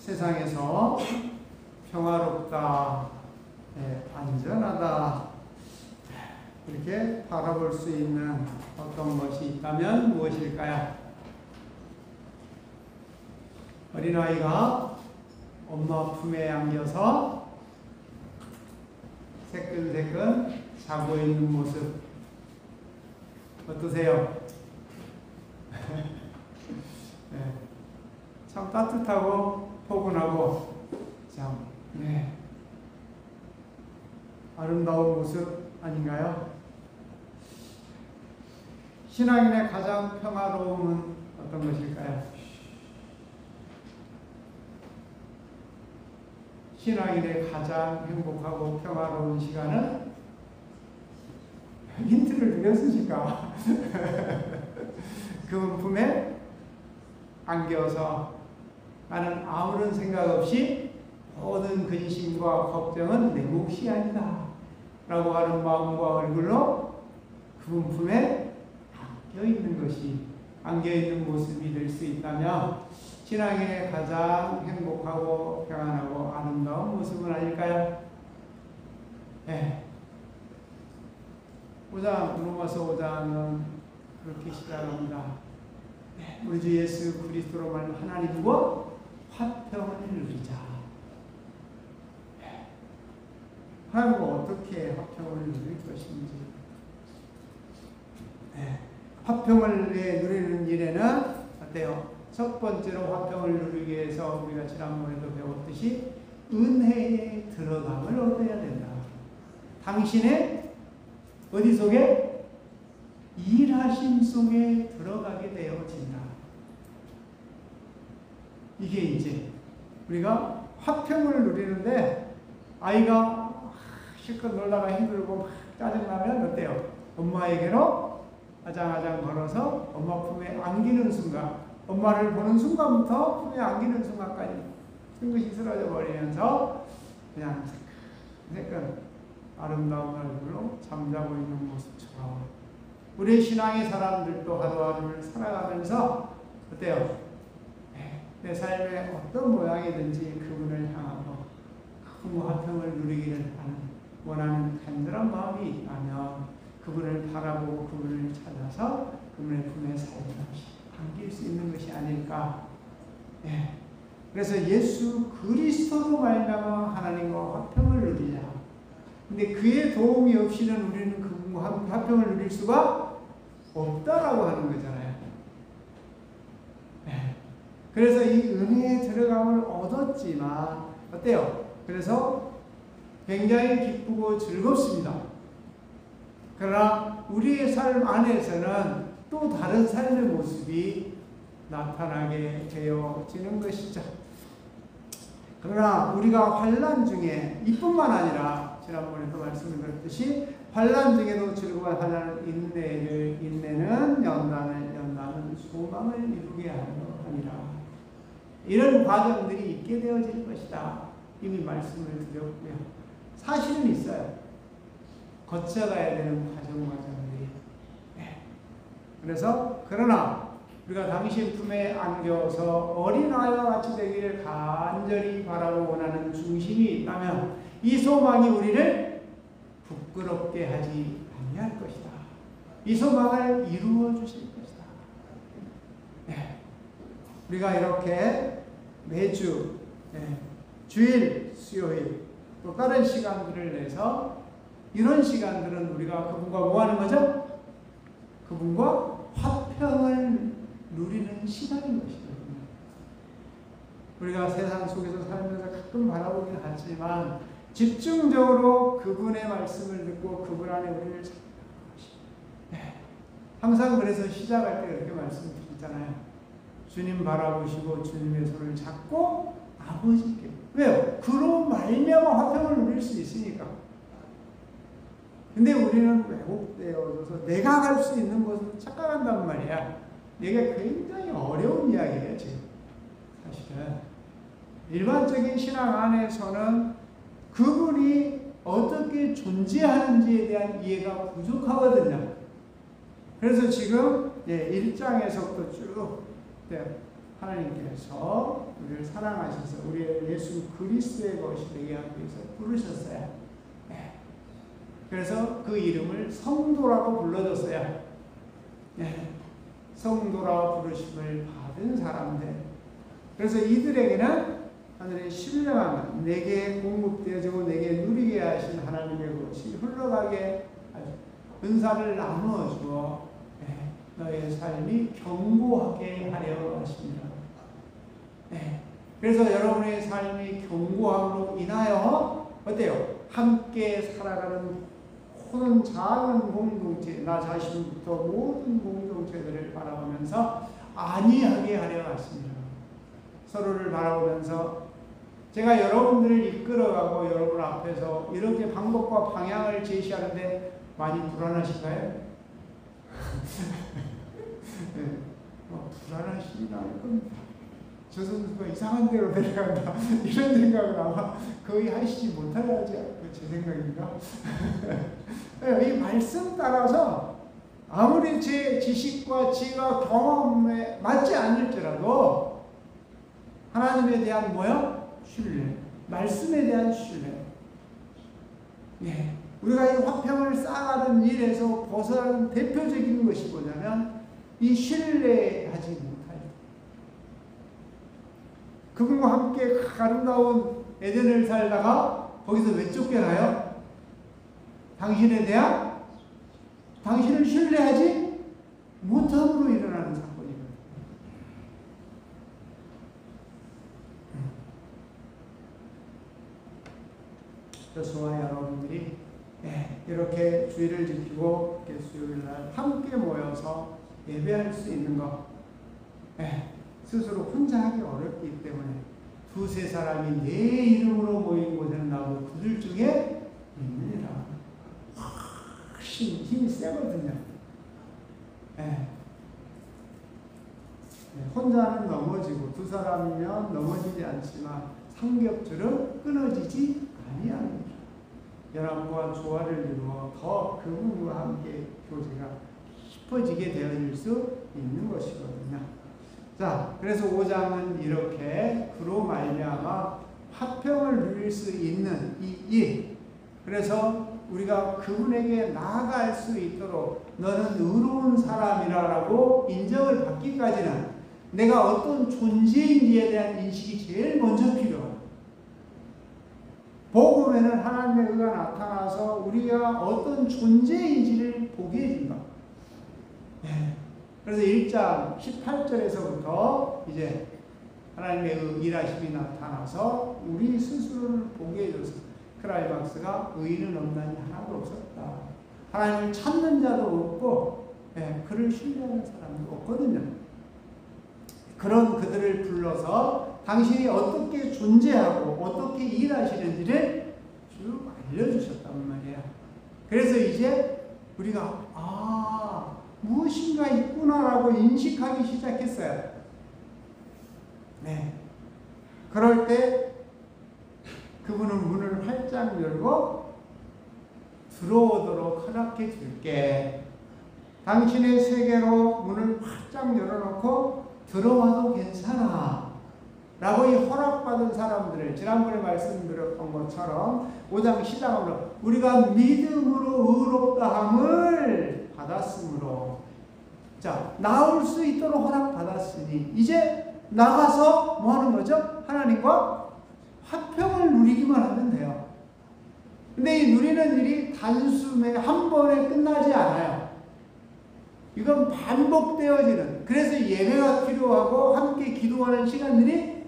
세상에서 평화롭다, 안전하다 이렇게 바라볼 수 있는 어떤 것이 있다면 무엇일까요? 어린아이가 엄마 품에 안겨서 새끈새끈 자고 있는 모습 어떠세요? 참 따뜻하고 포근하고 참 아름다운 모습 아닌가요? 신앙인의 가장 평화로움은 어떤 것일까요? 신앙인의 가장 행복하고 평화로운 시간은 힌트를 드렸으니까 그분 품에 안겨서 나는 아무런 생각 없이 모든 근심과 걱정은 내 몫이 아니다 라고 하는 마음과 얼굴로 그분 품에 안겨있는 것이, 안겨있는 모습이 될 수 있다면 신앙인의 가장 행복하고 평안하고 아름다운 모습은 아닐까요? 로마서 5장은 그렇게 시작합니다. 우리 주 예수 그리스도로 말하는 하나님과 화평을 누리자. 하나님과 어떻게 화평을 누릴 것인지. 화평을 누리는 일에는 어때요? 첫 번째로 화평을 누리기 위해서 우리가 지난번에도 배웠듯이 은혜의 들어감을 얻어야 된다. 당신의 어디 속에? 일하심 속에 들어가게 되어진다. 이게 이제 우리가 화평을 누리는데 아이가 실컷 놀다가 힘들고 막 짜증나면 어때요? 엄마에게로 아장아장 걸어서 엄마 품에 안기는 순간, 엄마를 보는 순간부터 품에 안기는 순간까지 뜬것이 쓰러져 버리면서 그냥 새끈 아름다운 얼굴로 잠자고 있는 모습처럼 우리 신앙의 사람들도 하루하루를 살아가면서 어때요? 내 삶의 어떤 모양이든지 그분을 향하고 큰 화평을 누리기를 원하는 간절한 마음이 있다면 그분을 바라보고 그분을 찾아서 그분의 품에 살며시 안길 수 있는 것이 아닐까. 그래서 예수 그리스도로 말미암아 하나님과 화평을 누리자. 근데 그의 도움이 없이는 우리는 그분과 화평을 누릴 수가 없다라고 하는 거잖아요. 그래서 이 은혜에 들어감을 얻었지만 어때요? 그래서 굉장히 기쁘고 즐겁습니다. 그러나 우리의 삶 안에서는 또 다른 삶의 모습이 나타나게 되어지는 것이죠. 그러나 우리가 환난 중에 이뿐만 아니라 지난번에도 말씀을 드렸듯이 환난 중에도 즐거운 환난은 인내를, 인내는 연단을, 연단은 소망을 이루게 하니라. 이런 과정들이 있게 되어질 것이다. 이미 말씀을 드렸고요. 사실은 있어요. 거쳐가야 되는 과정들이. 그래서 그러나 우리가 당신 품에 안겨서 어린아이와 같이 되기를 간절히 바라고 원하는 중심이 있다면 이 소망이 우리를 부끄럽게 하지 아니할 것이다. 이 소망을 이루어 주실 것이다. 우리가 이렇게 매주 주일, 수요일 또 다른 시간들을 내서 이런 시간들은 우리가 그분과 뭐 하는 거죠? 그분과 화평을 누리는 시간인 것이거든요. 우리가 세상 속에서 살면서 가끔 바라보긴 하지만 집중적으로 그분의 말씀을 듣고 그분 안에 우리를 찾는 것이. 항상 그래서 시작할 때 그렇게 말씀드리잖아요. 주님 바라보시고 주님의 손을 잡고 아버지께. 왜요? 그로 말미암아 화평을 누릴 수 있으니까. 근데 우리는 왜곡되어져서 내가 갈 수 있는 것을 착각한단 말이야. 이게 굉장히 어려운 이야기예요, 지금. 사실은. 일반적인 신앙 안에서는 그분이 어떻게 존재하는지에 대한 이해가 부족하거든요. 그래서 지금 1장에서부터 쭉 하나님께서 우리를 사랑하셔서 우리의 예수 그리스도의 것이 되게 하기 위해서 부르셨어요. 네. 그래서 그 이름을 성도라고 불러줬어요. 네. 성도라 부르심을 받은 사람들. 그래서 이들에게는 하늘의 신령한 내게 공급되어지고 내게 누리게 하신 하나님의 것이 흘러가게 은사를 나누어 주어 너의 삶이 견고하게 하려 하십니다. 그래서 여러분의 삶이 견고함으로 인하여 어때요? 함께 살아가는 모든 작은 공동체, 나 자신부터 모든 공동체들을 바라보면서 안위하게 하려 하십니다. 서로를 바라보면서 제가 여러분들을 이끌어가고 여러분 앞에서 이렇게 방법과 방향을 제시하는데 많이 불안하신가요? 네. 불안하시나? 저 선수가 이상한 데로 내려간다. 이런 생각을 아마 거의 하시지 못하려 하지 않고 제 생각인가? 이 말씀 따라서 아무리 제 지식과 지혜와 경험에 맞지 않을지라도 하나님에 대한 뭐요? 신뢰. 말씀에 대한 신뢰. 예. 우리가 이 화평을 쌓아가는 일에서 벗어나는 대표적인 것이 뭐냐면 이 신뢰하지 못할 때. 그분과 함께 아름다운 에덴을 살다가 거기서 왜 쫓겨나요? 당신에 대한 당신을 신뢰하지 못함으로 일어나는 사건이거든요. 저와 여러분들이 이렇게 주의를 지키고 수요일날 함께 모여서 예배할 수 있는 것 스스로 혼자 하기 어렵기 때문에 두세 사람이 내 이름으로 모인 곳에는 나도 그들 중에 있느니라. 훨씬 힘이 세거든요. 혼자는 넘어지고 두 사람이면 넘어지지 않지만 삼겹줄은 끊어지지 아니합니다. 연합과 조화를 이루어 더 그분과 함께 교제가 깊어지게 되어질 수 있는 것이거든요. 자, 그래서 5장은 이렇게 그로 말미암아 화평을 누릴 수 있는 이 일. 그래서 우리가 그분에게 나아갈 수 있도록 너는 의로운 사람이라고 인정을 받기까지는 내가 어떤 존재인지에 대한 인식이 제일 먼저 필요합니다. 복음에는 하나님의 의가 나타나서 우리가 어떤 존재인지를 보게 해준다. 그래서 1장 18절에서부터 이제 하나님의 일하심이 나타나서 우리 스스로를 보게 해줘서 크라이막스가 의인은 없나니 하나도 없었다. 하나님을 찾는 자도 없고 그를 신뢰하는 사람도 없거든요. 그런 그들을 불러서 당신이 어떻게 존재하고 어떻게 일하시는지를 쭉 알려주셨단 말이야. 그래서 이제 우리가 무엇인가 있구나라고 인식하기 시작했어요. 그럴 때 그분은 문을 활짝 열고 들어오도록 허락해 줄게. 당신의 세계로 문을 활짝 열어놓고 들어와도 괜찮아. 라고 이 허락받은 사람들을 지난번에 말씀드렸던 것처럼 5장 시작으로 우리가 믿음으로 의롭다함을 받았으므로 자 나올 수 있도록 허락받았으니 이제 나가서 뭐 하는 거죠? 하나님과 화평을 누리기만 하면 돼요. 근데 이 누리는 일이 단숨에 한 번에 끝나지 않아요. 이건 반복되어지는, 그래서 예배가 필요하고 함께 기도하는 시간들이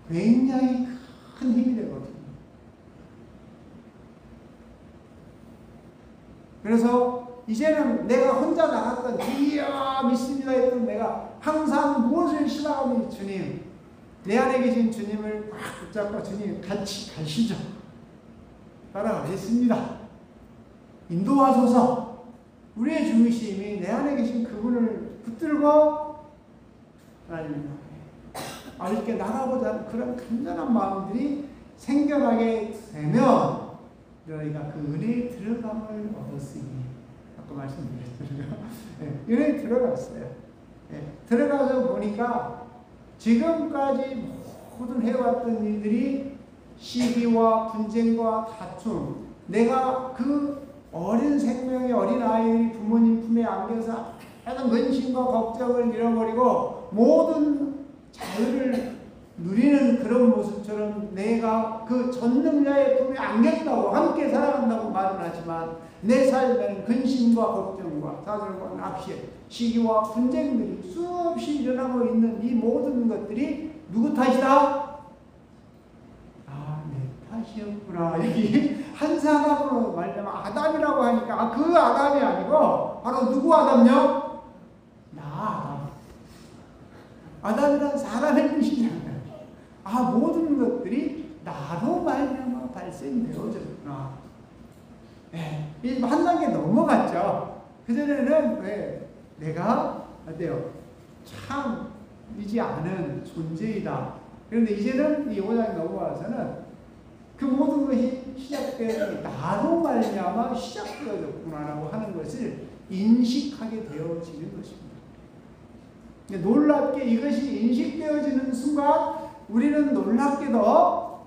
굉장히 큰 힘이 되거든요. 그래서 이제는 내가 혼자 나갔던 이야 믿습니다 했던 내가 항상 무엇을 신앙하니 주님, 내 안에 계신 주님을 막 붙잡고 주님 같이 가시죠. 따라가겠습니다. 인도하소서. 우리의 중심이 내 안에 계신 그분을 붙들고 하나님 이렇게 나가보자 그런 간절한 마음들이 생겨나게 되면 너희가 그 은혜에 들어감을 얻었으니 아까 말씀드렸잖아요. 은혜에 들어갔어요. 들어가서 보니까 지금까지 모든 해왔던 일들이 시기와 분쟁과 다툼, 내가 그 어린 생명의 어린 아이들이 부모님 품에 안겨서 하는 근심과 걱정을 잃어버리고 모든 자유를 누리는 그런 모습처럼 내가 그 전능자의 품에 안겼다고 함께 살아간다고 말은 하지만 내 삶에는 근심과 걱정과 사슬과 납시, 시기와 분쟁들이 수없이 일어나고 있는 이 모든 것들이 누구 탓이다? 내 탓이었구나. 여기 한 사람으로 말하면 아담이라고 하니까 그 아담이 아니고 바로 누구 아담요? 나 아담이란 사람의 뜻이잖아요. 모든 것들이 나로 말미암아 발생되어졌구나. 한 단계 넘어갔죠. 그전에는 내가 어때요? 참이지 않은 존재이다. 그런데 이제는 이 5장에 넘어와서는 그 모든 것이 시작되는 나로 말미암아 시작되어졌구나라고 하는 것을 인식하게 되어지는 것입니다. 놀랍게 이것이 인식되어지는 순간 우리는 놀랍게도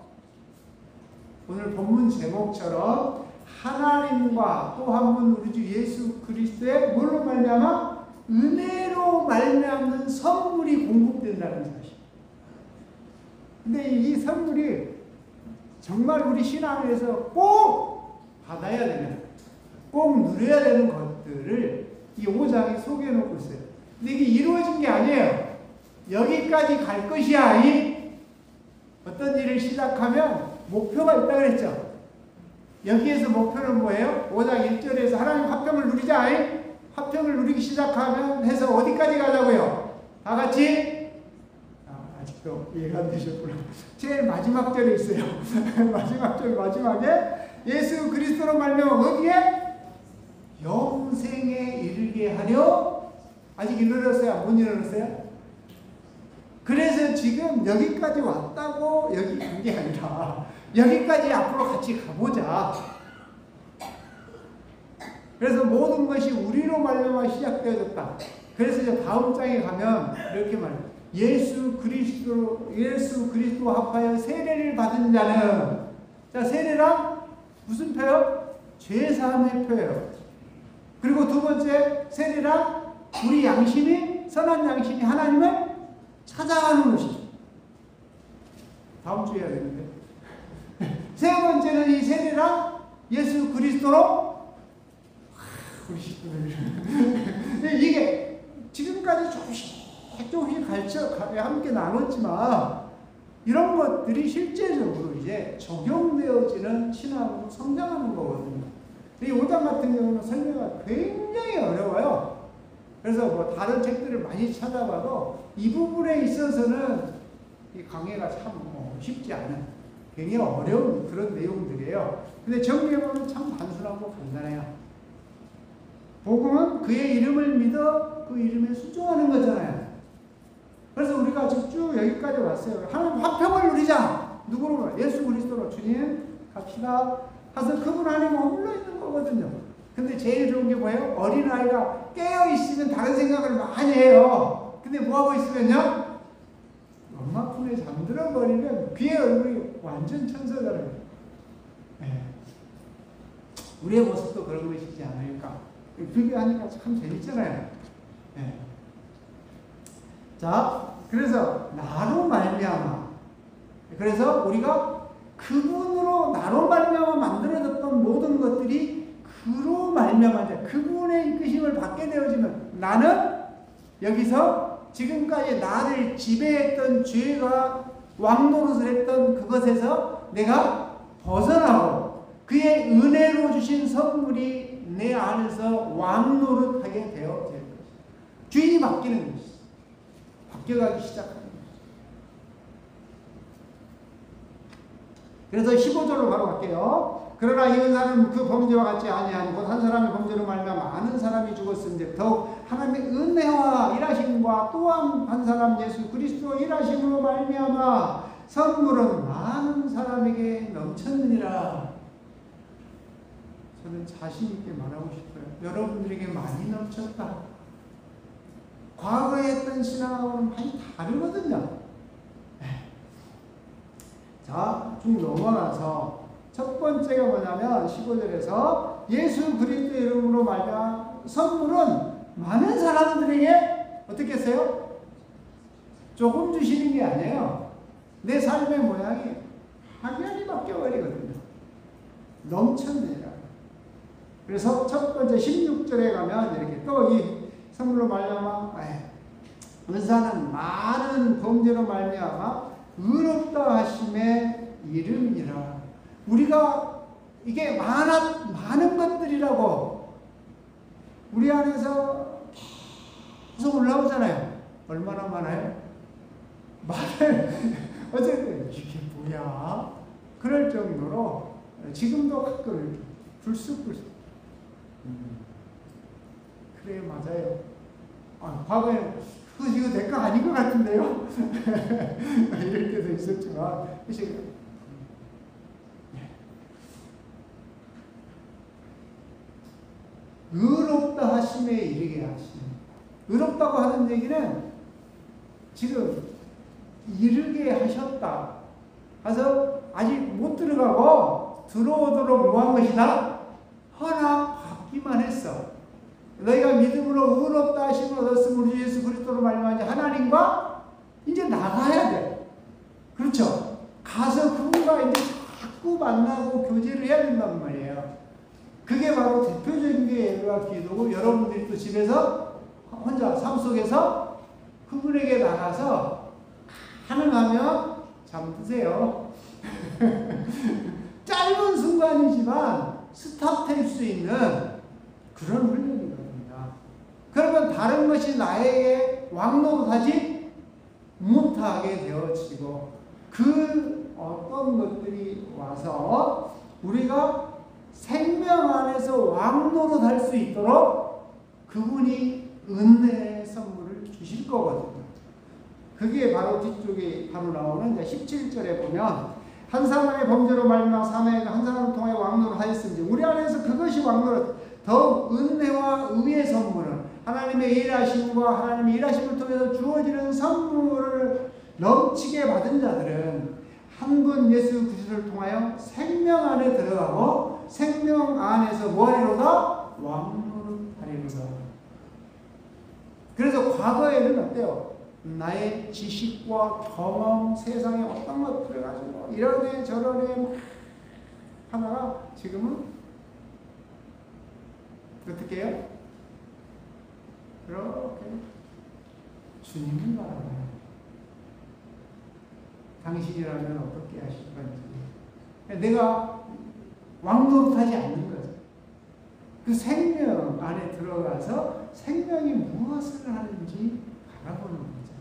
오늘 본문 제목처럼 하나님과 또 한 분 우리 주 예수 그리스도의 뭘로 말미암아? 은혜로 말미암는 선물이 공급된다는 사실. 근데 이 선물이 정말 우리 신앙에서 꼭 받아야 되는, 꼭 누려야 되는 것들을 이 5장에 소개해 놓고 있어요. 근데 이게 이루어진 게 아니에요. 여기까지 갈 것이야. 어떤 일을 시작하면 목표가 있다고 그랬죠. 여기에서 목표는 뭐예요? 5장 1절에서 하나님 화평을 누리자. 화평을 누리기 시작하면 해서 어디까지 가자고요? 다 같이? 아직도 이해가 안 되셨구나. 제일 마지막 절에 있어요. 마지막 절 마지막에 예수 그리스도로 말미암아 어디에? 영생에 이르게 하려. 아직 이르렀어요? 못 이르렀어요? 그래서 지금 여기까지 왔다고 여기 간 게 아니라 여기까지 앞으로 같이 가보자. 그래서 모든 것이 우리로 말미암아 시작되어졌다. 그래서 이제 다음 장에 가면 이렇게 말해요. 예수 그리스도 합하여 세례를 받은 자는, 자, 세례란 무슨 표요? 죄사함의 표예요. 그리고 두 번째 세례란 우리 양심이, 선한 양심이 하나님을 찾아가는 것이죠. 다음 주에 해야 되는데. 세 번째는 이 세례란 예수 그리스도로 이게 지금까지 조금씩 함께 나눴지만 이런 것들이 실제적으로 이제 적용되어지는 신앙으로 성장하는 거거든요. 이 5장 같은 경우는 설명이 굉장히 어려워요. 그래서 뭐 다른 책들을 많이 찾아봐도 이 부분에 있어서는 이 강해가 참 쉽지 않은 굉장히 어려운 그런 내용들이에요. 근데 정리해보면 참 단순하고 간단해요. 복음은 그의 이름을 믿어 그 이름에 순종하는 거잖아요. 그래서 우리가 쭉 여기까지 왔어요. 하나님 화평을 누리자. 누구로? 예수 그리스도로. 주님 갑시다. 가서 그분 안에 머물러 있는 거거든요. 근데 제일 좋은 게 뭐예요? 어린아이가 깨어있으면 다른 생각을 많이 해요. 근데 뭐하고 있으면요? 엄마 품에 잠들어 버리면 귀의 얼굴이 완전 천사잖아요. 우리의 모습도 그런 것이지 않을까. 비교하니까 참 재밌잖아요. 자, 그래서 나로 말미암아. 그래서 우리가 그분으로 나로 말미암아 만들어졌던 모든 것들이 그로 말미암아 그분의 이끄심을 받게 되어지면 나는 여기서 지금까지 나를 지배했던 죄가 왕노릇을 했던 그것에서 내가 벗어나고 그의 은혜로 주신 선물이 내 안에서 왕노릇하게 되어질 것이다. 주인이 바뀌는 것이다. 바뀌어가기 시작하는 것이다. 그래서 15절로 바로 갈게요. 그러나 이 은사는 그 범죄와 같지 아니하니 곧 한 사람의 범죄로 말미암아 많은 사람이 죽었은즉 더욱 하나님의 은혜와 일하심과 또한 한 사람 예수 그리스도 일하심으로 말미암아 선물은 많은 사람에게 넘쳤느니라. 저는 자신 있게 말하고 싶어요. 여러분들에게 많이 넘쳤다. 과거에 했던 신앙하고는 많이 다르거든요. 자, 쭉 넘어가서 첫 번째가 뭐냐면 15절에서 예수 그리스도의 이름으로 말미암아 선물은 많은 사람들에게 어떻게 했어요? 조금 주시는 게 아니에요. 내 삶의 모양이 확연히 바뀌어버리거든요. 넘쳐내요. 그래서 첫 번째 16절에 가면 이렇게 또 이 선물로 말미암아 은사는 많은 범죄로 말미암아 의롭다 하심의 이름이라. 우리가 이게 많은 것들이라고 우리 안에서 계속 올라오잖아요. 얼마나 많아요? 어쨌든 이게 뭐야? 그럴 정도로 지금도 가끔 불쑥불쑥. 그래, 맞아요. 과거에 이거 내 거 아닌 것 같은데요? 이럴 때도 있었지만 의롭다 하심에 이르게 하시는. 의롭다고 하는 얘기는 지금 이르게 하셨다. 그래서 아직 못 들어가고 들어오도록 뭐 한 것이다? 허락받기만 했어. 너희가 믿음으로 의롭다 하심을 얻었으면 우리 예수 그리스도로 말미암아 하나님과 이제 나가야 돼. 그렇죠? 가서 그분과 이제 자꾸 만나고 교제를 해야 된단 말이에요. 그게 바로 대표적인 게 예배와 기도고, 여러분들이 또 집에서 혼자 삶 속에서 그분에게 나가서 가능하면 잠드세요. 짧은 순간이지만 스탑될 수 있는 그런 훈련이거든요. 그러면 다른 것이 나에게 왕노릇하지 못하게 되어지고, 그 어떤 것들이 와서 우리가 생명 안에서 왕노릇할 수 있도록 그분이 은혜의 선물을 주실 거거든요. 그게 바로 뒤쪽에 바로 나오는 17절에 보면 한 사람의 범죄로 말미암아 사망하여 한 사람을 통해 왕노릇하였은지 우리 안에서 그것이 왕노릇 더욱 은혜와 의의 선물은 하나님의 일하심과 하나님의 일하심을 통해서 주어지는 선물을 넘치게 받은 자들은 한 분 예수 그리스도를 통하여 생명 안에 들어가고 생명 안에서 뭐하리로다? 왕노릇하리로다. 그래서 과거에는 어때요? 나의 지식과 경험, 세상에 어떤 것들을 가지고 이러네 저러네 하다가 지금은 어떻게 해요? 그렇게 주님을 바라봐요. 당신이라면 어떻게 하실 건지. 내가 왕노릇하지 않는 거죠. 그 생명 안에 들어가서 생명이 무엇을 하는지 바라보는 거죠.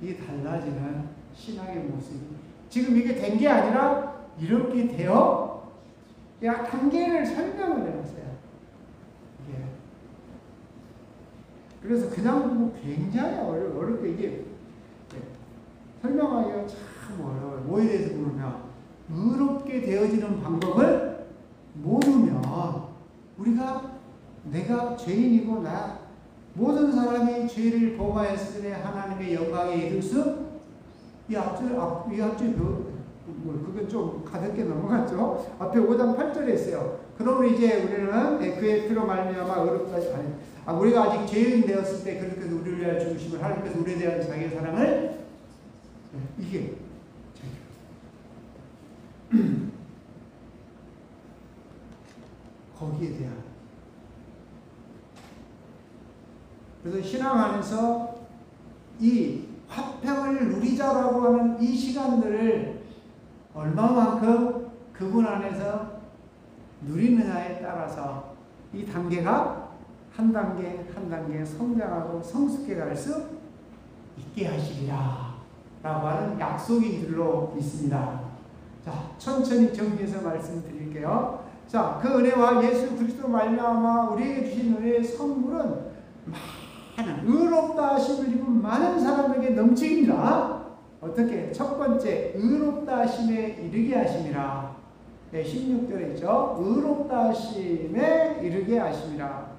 이게 달라지는 신앙의 모습이. 지금 이게 된 게 아니라 이렇게 되어 단계를 설명을 해놨어요. 이게. 그래서 그냥 보면 굉장히 어렵고 이게 설명하기가 참 어려워요. 뭐에 대해서 모르면 의롭게 되어지는 방법을 모르면 우리가 내가 죄인이고 모든 사람이 죄를 범하였으니 하나님의 영광에 이를 수 이 앞줄 그건 좀 가볍게 넘어갔죠. 앞에 5장 8절에 있어요. 그러면 이제 우리는 그의 피로 말미암아 의롭다 우리가 아직 죄인 되었을 때 그렇게 우리를 위하여 죽으심을 하나님께서 우리에 대한 자기의 사랑을 이게 거기에 대한. 그래서 신앙 안에서 이 화평을 누리자라고 하는 이 시간들을 얼마만큼 그분 안에서 누리느냐에 따라서 이 단계가 한 단계 한 단계 성장하고 성숙해 갈 수 있게 하시리라 라고 하는 약속인 줄로 믿습니다. 자, 천천히 정리해서 말씀드릴게요. 자, 그 은혜와 예수 그리스도 말미암아 우리에게 주신 은혜의 선물은 많은 의롭다 하심을 입은 많은 사람에게 넘치니라. 어떻게? 첫 번째, 의롭다 하심에 이르게 하심이라. 16절에 있죠. 의롭다 하심에 이르게 하심이라.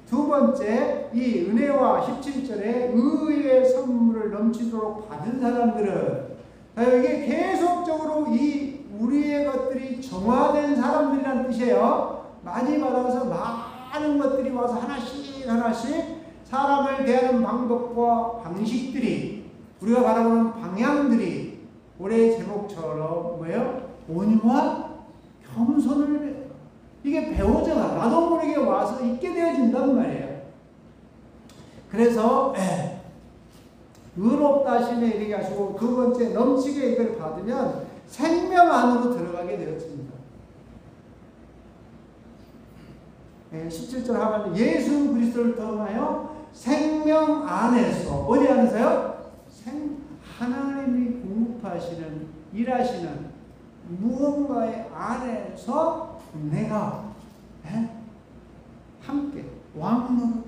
두 번째, 이 은혜와 17절에 의의 선물을 넘치도록 받은 사람들은, 이게 계속적으로 이 우리의 것들이 정화된 사람들이란 뜻이에요. 많이 받아서 많은 것들이 와서 하나씩 하나씩 사람을 대하는 방법과 방식들이, 우리가 바라보는 방향들이 올해의 제목처럼 뭐예요? 온유와 겸손을, 이게 배우잖아. 나도 모르게 와서 있게 되어진단 말이에요. 그래서 의롭다 하심에 이르게 하시고, 두 번째 넘치게 이걸 받으면 생명 안으로 들어가게 되어집니다. 17절 하면 예수 그리스도를 통하여 생명 안에서, 어디 안에서요? 하나님이 공급하시는, 일하시는 무언가의 안에서 내가 함께 왕노릇,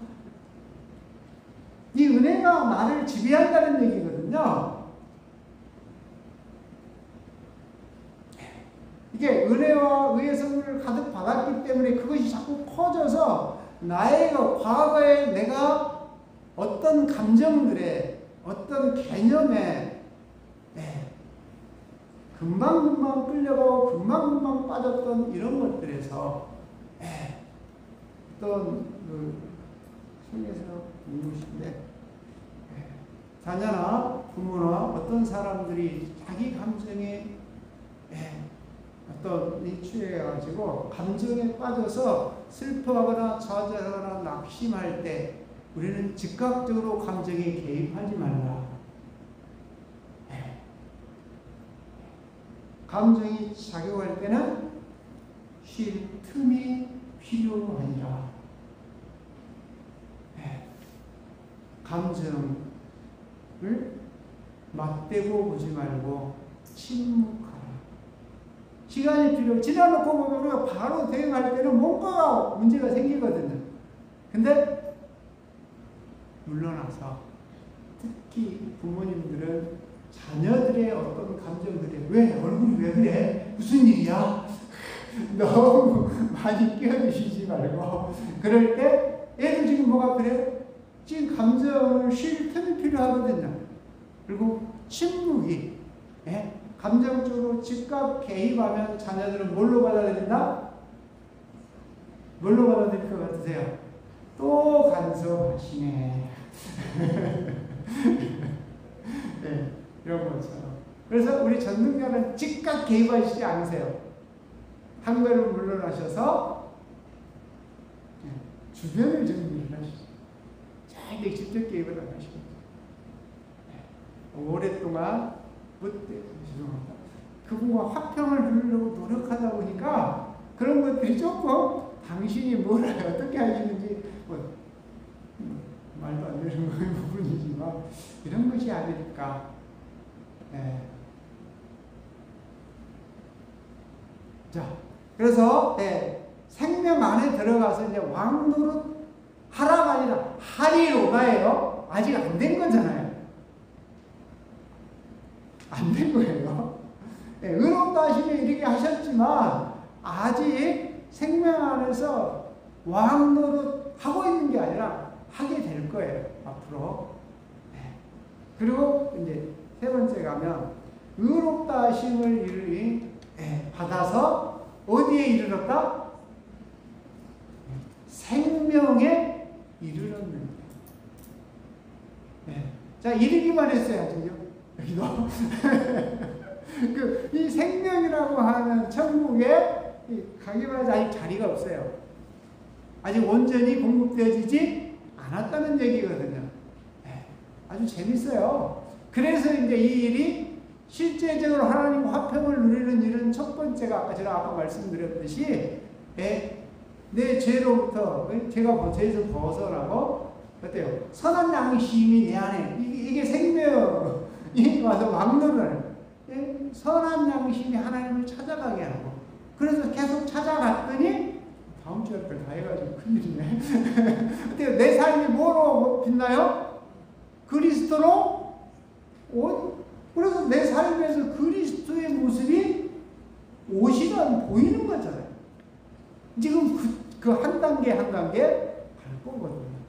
이 은혜가 나를 지배한다는 얘기거든요. 이게 은혜와 의의 선물을 가득 받았기 때문에 그것이 자꾸 커져서 나의 과거에 내가 어떤 감정들에, 어떤 개념에 금방금방 끌려가고 금방금방 빠졌던 이런 것들에서 어떤 성경에서 인물인데, 자녀나 부모나 어떤 사람들이 자기 감정에 어떤 이 취해가지고 감정에 빠져서 슬퍼하거나 좌절하거나 낙심할 때 우리는 즉각적으로 감정에 개입하지 말라. 감정이 작용할 때는 쉴 틈이 필요하니라. 감정을 맞대고 보지 말고 침묵하라. 시간이 필요, 지나놓고 보면 우리가 바로 대응할 때는 뭔가 문제가 생기거든요. 근데 물러나서, 특히 부모님들은 자녀들의 어떤 감정들이, 왜 얼굴이 왜 그래? 무슨 일이야? 너무 많이 끼어드시지 말고, 그럴 때 애들 지금 뭐가 그래? 지금 감정을 쉴 틈이 필요하거든요. 그리고 침묵이, 감정적으로 즉각 개입하면 자녀들은 뭘로 받아들인다? 뭘로 받아들일 것 같으세요? 또 간섭하시네. 네, 이런 것처럼. 그래서 우리 전능자는 즉각 개입하시지 않으세요. 한 걸음 물러나셔서 주변을 정리를 하시죠. 절대 직접 개입을 안 하시고, 오랫동안 죄송합니다. 그분과 화평을 누리려고 노력하다 보니까 그런 것들이 조금, 당신이 뭘 어떻게 하시는지 말도 안 되는 부분이지만 이런 것이 아닐까. 자, 그래서 생명 안에 들어가서 이제 왕노릇 하라가 아니라 하리로가예요. 아직 안 된 거잖아요. 안 된 거예요. 의롭다 하시면 이렇게 하셨지만 아직 생명 안에서 왕노릇 하고 있는 게 아니라 하게 될 거예요, 앞으로. 그리고 이제 세 번째 가면 의롭다 하심을 받아서 어디에 이르렀다? 생명에 이르렀는데. 자, 이르기만 했어요, 지금. 여기도. 이 생명이라고 하는 천국에 가기만 해서 아직 자리가 없어요. 아직 온전히 공급되어지지 않았다는 얘기거든요. 아주 재밌어요. 그래서 이제 이 일이 실제적으로 하나님과 화평을 누리는 일은 첫 번째가 제가 아까 말씀드렸듯이 내 죄로부터, 제가 죄에서 벗어나고, 어때요? 선한 양심이 내 안에, 이게 생명이 와서 왕노를, 선한 양심이 하나님을 찾아가게 하고, 그래서 계속 찾아갔더니 다음 주에 다 해가지고 큰일이네. 어때요? 내 삶이 뭐로 빛나요? 그리스도로 옷. 그래서 내 삶에서 그리스도의 모습이 옷이란 보이는 거잖아요. 지금 그 한 단계 한 단계 갈 거거든요.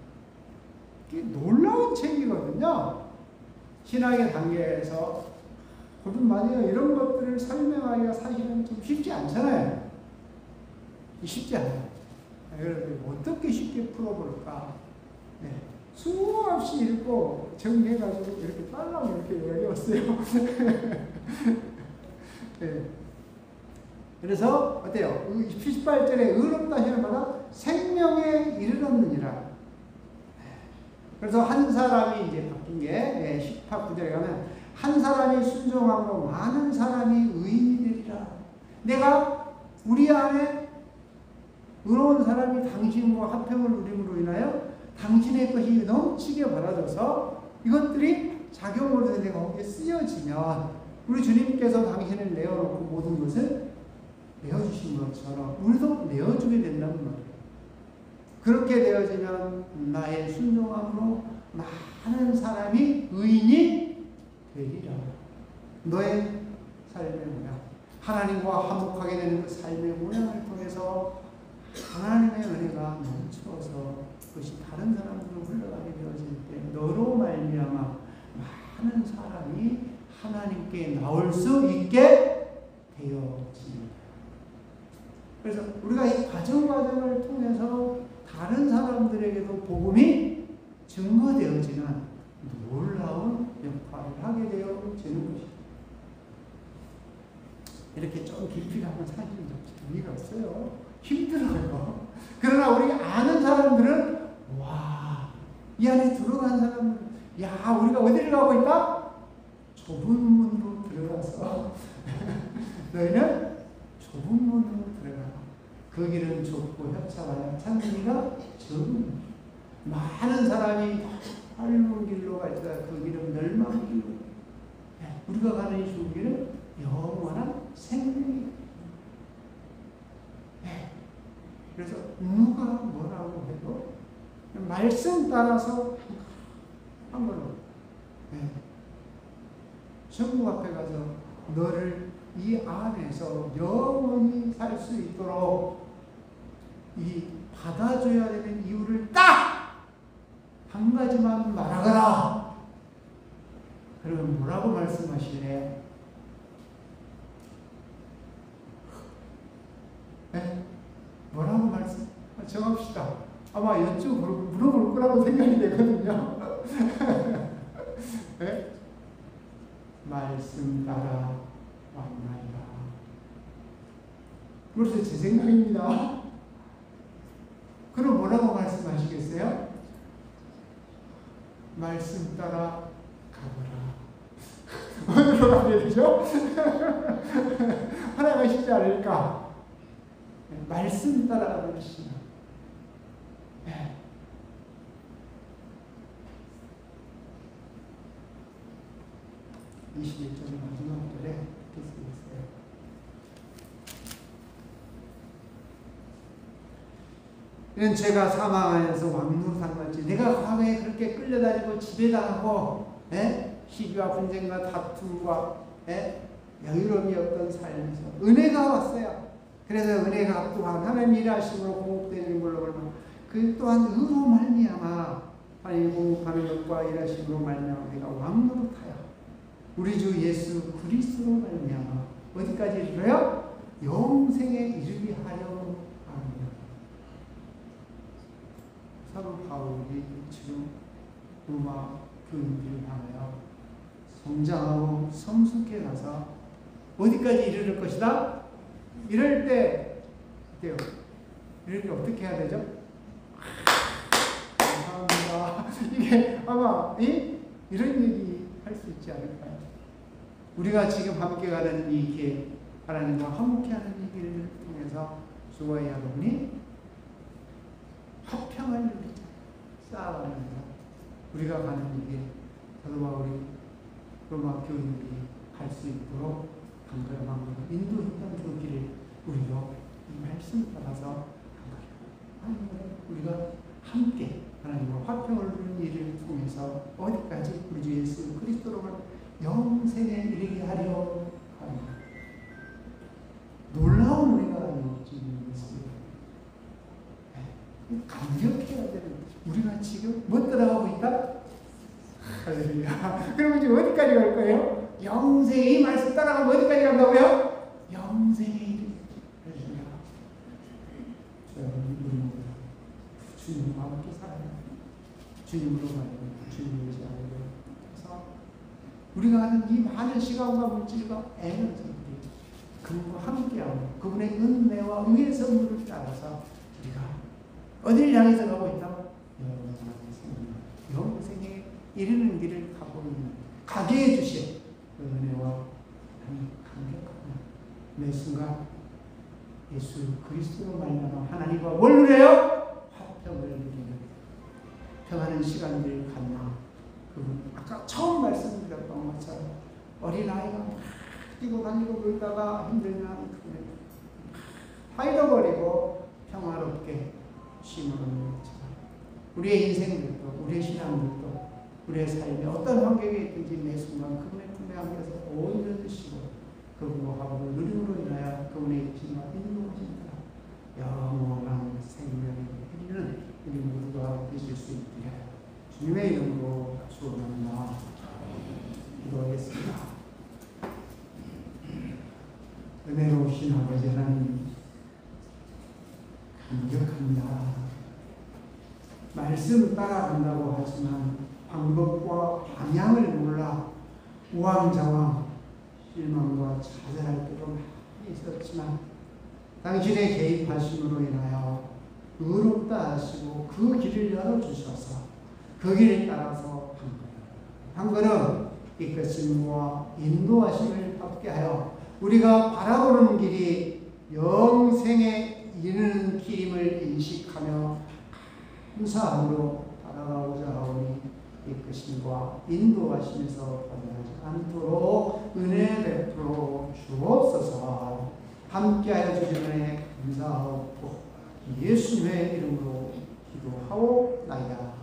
이게 놀라운 책이거든요. 신앙의 단계에서 거듭 말이에요. 이런 것들을 설명하기가 사실은 좀 쉽지 않잖아요. 쉽지 않아요. 그래서 어떻게 쉽게 풀어볼까? 네. 수없이 읽고 정리해가지고 이렇게 빨랑 이렇게 외웠어요. 네. 그래서 어때요? 18절에 의롭다 하시는 바다 생명에 이르렀느니라. 그래서 한 사람이 이제 바뀐 게 18구절에 가면 한 사람이 순종함으로 많은 사람이 의인이 되리라. 내가 우리 안에 의로운 사람이 당신과 화평을 누림으로 인하여 당신의 것이 넘치게 바라져서 이것들이 작용으로 내가 거기에 쓰여지면 우리 주님께서 당신을 내어놓고 모든 것을 내어주신 것처럼 우리도 내어주게 된다는 말이에요. 그렇게 되어지면 나의 순종함으로 많은 사람이 의인이 되리라. 너의 삶의 모양, 하나님과 화목하게 되는 그 삶의 모양을 통해서 하나님의 은혜가 넘쳐서 그것이 다른 사람들로 흘러가게 되어질 때 너로 말미암아 많은 사람이 하나님께 나올 수 있게 되어집니다. 그래서 우리가 이 과정을 통해서 다른 사람들에게도 복음이 증거되어지는 놀라운 역할을 하게 되어지는 것입니다. 이렇게 좀 깊이 가면 사실은 재미가 없어요. 힘들어요. 그러나 우리 아는 사람들은 와, 이 안에 들어간 사람들은 야, 우리가 어디를 가고 있다? 좁은 문으로 들어가서 너희는 좁은 문으로 들어가. 그 길은 좁고 협착하여 창문이가 적은 많은 사람이 활문 길로 갈지라 그 길은 멸망 길로. 우리가 가는 이 길은 영원한 생명이. 그래서 누가 뭐라고 해도 말씀 따라서 한 걸로 천국 앞에 가서 너를 이 안에서 영원히 살 수 있도록 이 받아줘야 되는 이유를 딱 한 가지만 말하거라. 그러면 뭐라고 말씀하시래? 네? 뭐라고 말씀? 정합시다. 아마 이쪽으로 물어볼 거라고 생각이 되거든요. 네? 말씀 따라 왔나이다. 그래서 제 생각입니다. 그럼 뭐라고 말씀하시겠어요? 말씀 따라 가거라. 어디로 가야 되죠? 하나가 쉽지 않을까? 말씀 따라 가시라. 21절 마지막 절에 이렇게 쓰였어요. 이는 제가 사망 안에서 왕노릇한 것이 내가 과거에 그렇게 끌려다니고 지배당하고 시기와 분쟁과 다툼과 여유로움이 없던 삶에서 은혜가 왔어요. 그래서 은혜가 또한 하나님 일하심으로 공급되는 걸로 그 또한 의로 말미암아 하나님 공급하는 것과 일하심으로 말미암아 내가 왕노릇하여 우리 주 예수 그리스도로 말미암아 어디까지 이르러요? 영생에 이르게 하려 합니다. 사도 바울이 지금 로마 교인들을 향하여 성장하고 성숙해 가서 어디까지 이르를 것이다? 이럴 때 어때요? 이럴 때 어떻게 해야 되죠? 감사합니다. 이게 아마 이런 얘기 할 수 있지 않을까요? 우리가 지금 함께 가는 이 길, 하나님과 화목해하는 이 길을 통해서 주와 여러분이 화평을 누리자 쌓아가면서 우리가 가는 이 길, 사도 바울이 로마 교인들이 갈 수 있도록 한 걸음 한 걸음 인도했던 그 길을 우리도 이 말씀 따라서 한 걸음 우리가 함께 하나님과 화평을 누리는 일을 통해서 어디까지 우리 주 예수 그리스도로 영생에 이르게 하려 합니다. 놀라운 은혜가 있는 것입니다. 감격해야 되는 우리가 지금 못 따라가고 있다? 할렐루야. 그럼 이제 어디까지 갈 거예요? 영생의 이 말씀 따라가면 어디까지 간다고요? 영생의 이르. 할렐루야. 우리 주님과 함께 살아요. 주님으로 가요. 주님을 지향하고. 그래서 우리가 하는 이 많은 시간과 물질과 에너지들이 그분과 함께하고 그분의 은혜와 의의 선물을 따라서 우리가 어디를 향해서 가고 있다고? 영생에 이르는 길을 가고 있는 가게 해주신 그 은혜와 감격하며 매 순간 예수 그리스도로 말미암아 하나님과 뭘 누려요? 화평을 누리는 평안한 시간들을 갖나 그분 아까 처음 말씀드렸던 것처럼 어린아이가 막 뛰고 다니고 놀다가 힘들면 다 잃어버리고 평화롭게 쉼을 얻는 것처럼 우리의 인생들도 우리의 신앙들도 우리의 삶에 어떤 환경에 있든지 매 순간 그분의 품에 안겨서 온전히 쉬고 그분과 화합을 누림으로 인하여 그분의 입신과 인도하신다. 영원한 생명을 이루는 우리 모두가 되실 수 있기를 주님의 이름으로 축원합니다. 기도하겠습니다. 은혜로우신 아버지 하나님 감격합니다. 말씀을 따라간다고 하지만 방법과 방향을 몰라 우왕좌왕 실망과 좌절할 때도 많이 있었지만 당신의 개입하심으로 인하여 의롭다 하시고 그 길을 열어주셔서 그 길을 따라서 한 걸음 이끄심과 인도하심을 받게 하여 우리가 바라보는 길이 영생에 이르는 길임을 인식하며 감사함으로 따라가고자 하오니 이끄심과 인도하심에서 벗어나지 않도록 은혜 베풀어 주옵소서. 함께하여 주신 은혜 감사하고 예수님의 이름으로 기도하옵나이다.